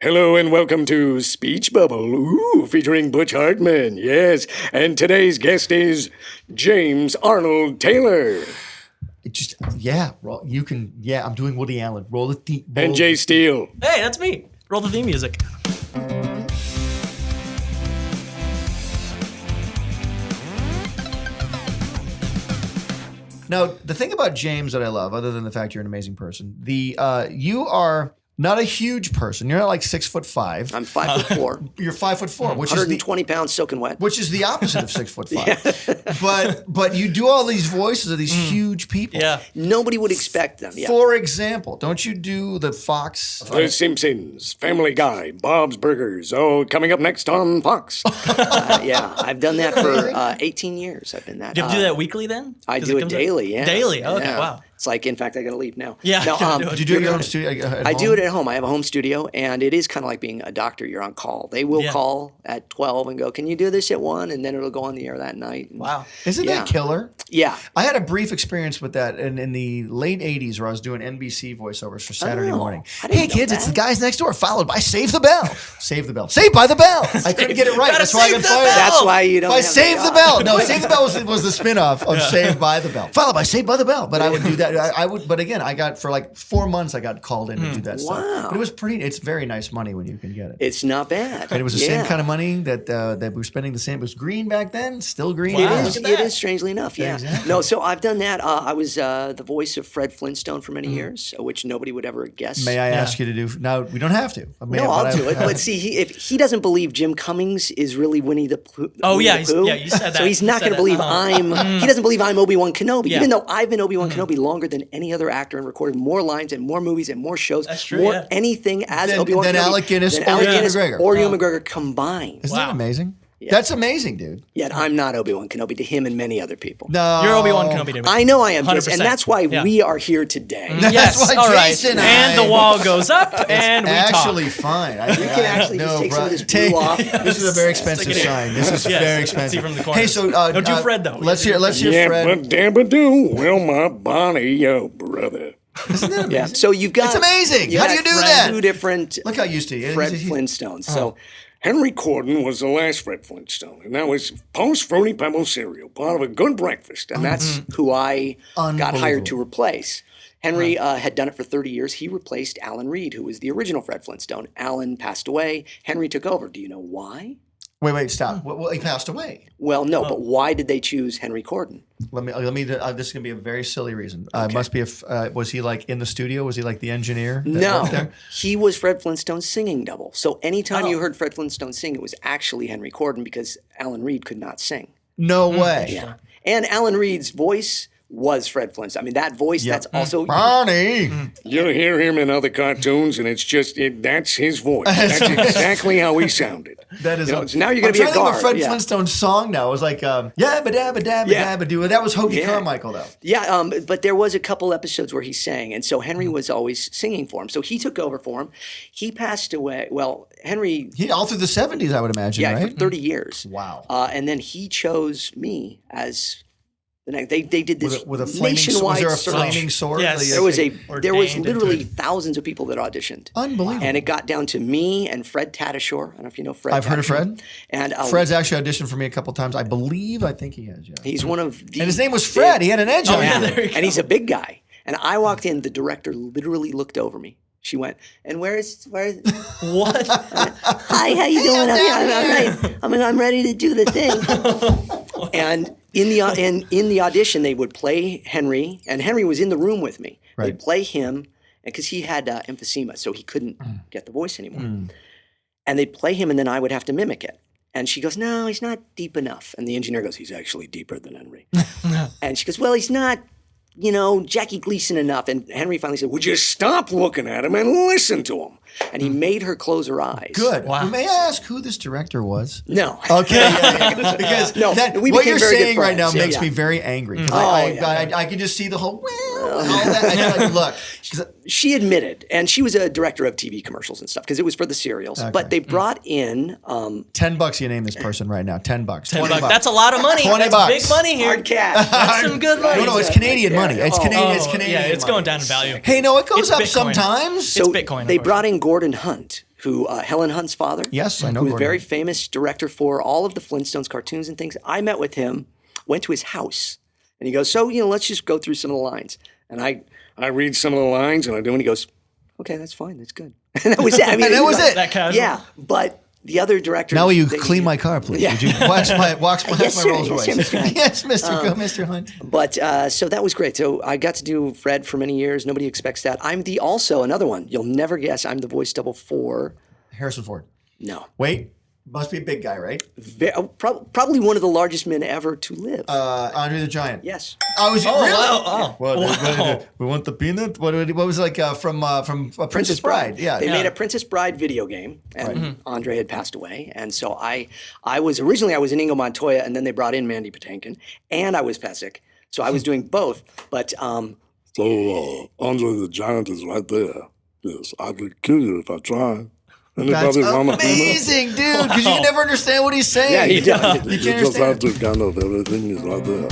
Hello and welcome to Speech Bubble, featuring Butch Hartman, yes. And today's guest is James Arnold Taylor. I'm doing Woody Allen. Roll the theme. And Jace Diehl. Hey, that's me. Roll the theme music. Now, the thing about James that I love, other than the fact you're an amazing person, you are not a huge person. You're not like 6'5". I'm 5'4". You're 5'4", which is 120 pounds soaking wet. which is the opposite of 6'5". But you do all these voices of these huge people. Yeah. Nobody would expect them. Yeah. For example, don't you do the Fox? The Simpsons, Family Guy, Bob's Burgers, all coming up next on Fox. Yeah, I've done that for 18 years. I've been that. Do you have to do that weekly then? I 'Cause do it comes out- daily. Yeah. Daily. Okay. Yeah. Wow. It's like, in fact, I got to leave now. Yeah. No, gotta do it. Did you do it in your own studio? I do it at home. I have a home studio, and it is kind of like being a doctor. You're on call. They will call at 12 and go, "Can you do this at 1?" And then it'll go on the air that night. And Wow. Isn't that killer? Yeah. I had a brief experience with that in the late 80s where I was doing NBC voiceovers for Saturday morning. I didn't Hey, know kids, that. it's the guys next door, followed by Save the Bell. Save the Bell. Saved by the Bell. I couldn't get it right. Gotta That's why I save got the fired. bell. That's why you don't By have Save the job. Bell. No, Save the Bell was the spinoff of Saved by the Bell. Followed by Saved by the Bell. But I would do that. I would. But again, I got for like 4 months. I got called in to do that stuff. Wow. But it was pretty. It's very nice money when you can get it. It's not bad. And it was the same kind of money that we were spending. The same. It was green back then. Still green. Wow. now. Look at It that. is, strangely enough, yeah. Exactly. No, so I've done that. I was the voice of Fred Flintstone for many years, which nobody would ever guess. May I ask you to do? No, we don't have to. No, I'll do it. But see, if he doesn't believe Jim Cummings is really Winnie the Pooh. Oh, Winnie yeah, the Pooh, you said that. So he's You not said going to that. believe he doesn't believe I'm Obi-Wan Kenobi, Yeah. even though I've been Obi-Wan Kenobi longer than any other actor and recorded more lines and more movies and more shows. That's true, More yeah. anything as Than- Obi-Wan than Kenobi. Alec Guinness than or Alec Ewan Guinness McGregor. or Ewan McGregor combined. Isn't Wow. that amazing? That's amazing, dude. Yet I'm not Obi-Wan Kenobi to him and many other people. No, You're Obi-Wan Kenobi to me. I know I am, Jace, 100%. and that's why Yeah. we are here today. Yes. why all right. Jason And the wall goes up, and we Actually, talk. fine. I You can actually just take some of this blue off. This is a very expensive Stick it in. sign. This is Yes, very let's see expensive. from the corner. Hey, so Don't do Fred, though. Let's hear Yeah, Fred. but dabba-doo, well, my body, yo, brother. Isn't that amazing? Yeah, so you've got. It's amazing. you How do got you do Fred, that? Two different Look how used to you. Fred Flintstones. So Henry Corden was the last Fred Flintstone, and that was post-Fruity Pebbles cereal, part of a good breakfast, and that's who I got hired to Unbelievable. replace. Henry had done it for 30 years. He replaced Alan Reed, who was the original Fred Flintstone. Alan passed away. Henry took over. Do you know why? Wait, stop. Well, he passed away. Well, no, but why did they choose Henry Corden? Let me. This is gonna be a very silly reason. Must be. Was he like in the studio? Was he like the engineer? That No, worked there? he was Fred Flintstone's singing double. So anytime you heard Fred Flintstone sing, it was actually Henry Corden because Alan Reed could not sing. No way. Yeah. And Alan Reed's voice was Fred Flintstone. I mean, that voice, that's also... Barney. You'll hear him in other cartoons, and it's just, that's his voice. That's exactly how he sounded. That is. You know, so now you're going to be a I'm trying to think of guard. Fred yeah. Flintstone's song now. It was like, yabba dabba dabba Yeah. dabba doo. That was Hoagie Yeah. Carmichael, though. Yeah, but there was a couple episodes where he sang, and so Henry was always singing for him. So he took over for him. He passed away. Well, Henry, He all through the 70s, I would imagine, yeah, right? for 30 years. Wow. And then he chose me as the next. They did this With a flaming sword. Was nationwide there a search. flaming sword? Yes. There was Ordained literally into thousands of people that auditioned. Unbelievable. And it got down to me and Fred Tatasciore. I don't know if you know Fred. I've heard of Tatasciore. Fred. And Fred's actually auditioned for me a couple times. I think he has, yeah. he's one of the. And his name was Fred. He had an edge on yeah, him. there you go. And he's a big guy. And I walked in. The director literally looked over me. She went, and where's What? hi, how you doing? I'm ready to do the thing. And in the audition, they would play Henry, and Henry was in the room with me. Right. They'd play him because he had emphysema, so he couldn't get the voice anymore. And they'd play him, and then I would have to mimic it. And she goes, no, he's not deep enough. And the engineer goes, he's actually deeper than Henry. And she goes, well, he's not, Jackie Gleason enough. And Henry finally said, would you stop looking at him and listen to him? And he made her close her eyes. Good. Wow. May I ask who this director was? No. Okay, yeah. Because No, we what became you're very good saying right now friends, makes yeah. me very angry. 'Cause yeah. I can just see the whole, all that. I feel like, look, 'cause She admitted, and she was a director of TV commercials and stuff because it was for the cereals. But they brought in $10 you name this person right now. $10. $20. That's a lot of money. $20. That's big money here. hard cash. That's some good money. No, it's Canadian money. It's Canadian. It's Oh, Canadian. yeah, it's money. going down in value. Hey, no, it goes It's up Bitcoin. sometimes. It's Bitcoin, They of course. brought in Gordon Hunt, who Helen Hunt's father. Yes, I know Who was a Gordon. very famous director for all of the Flintstones cartoons and things. I met with him, went to his house, and he goes, so, let's just go through some of the lines. And I read some of the lines, and I do, and he goes, okay, that's fine, that's good. And that was it. I mean, And that was it. That casual. Yeah, but the other directors. Now will you they- clean my car, please? Yeah. Would you wax my Yes, sir. Rolls Yes, Royce? sir, Mr. Hunt. Yes, Mr. Hunt. But so that was great. So I got to do Fred for many years. Nobody expects that. I'm also another one. You'll never guess. I'm the voice double for. Harrison Ford. No. Wait, must be a big guy, right? Probably one of the largest men ever to live. Andre the Giant. Yes. Oh, was it really? wow. What, we want the peanut? What was it like from Princess Bride? Yeah. They made a Princess Bride video game, and Right. Andre had passed away, and so I was originally in Ingo Montoya, and then they brought in Mandy Patinkin, and I was Fezzik, so I was doing both. But So, Andre the Giant is right there. Yes, I could kill you if I tried. That's Anybody want a peanut? amazing, dude, because you can never understand what he's saying. yeah, he does. You You can't just have understand. to kind of, everything is right there.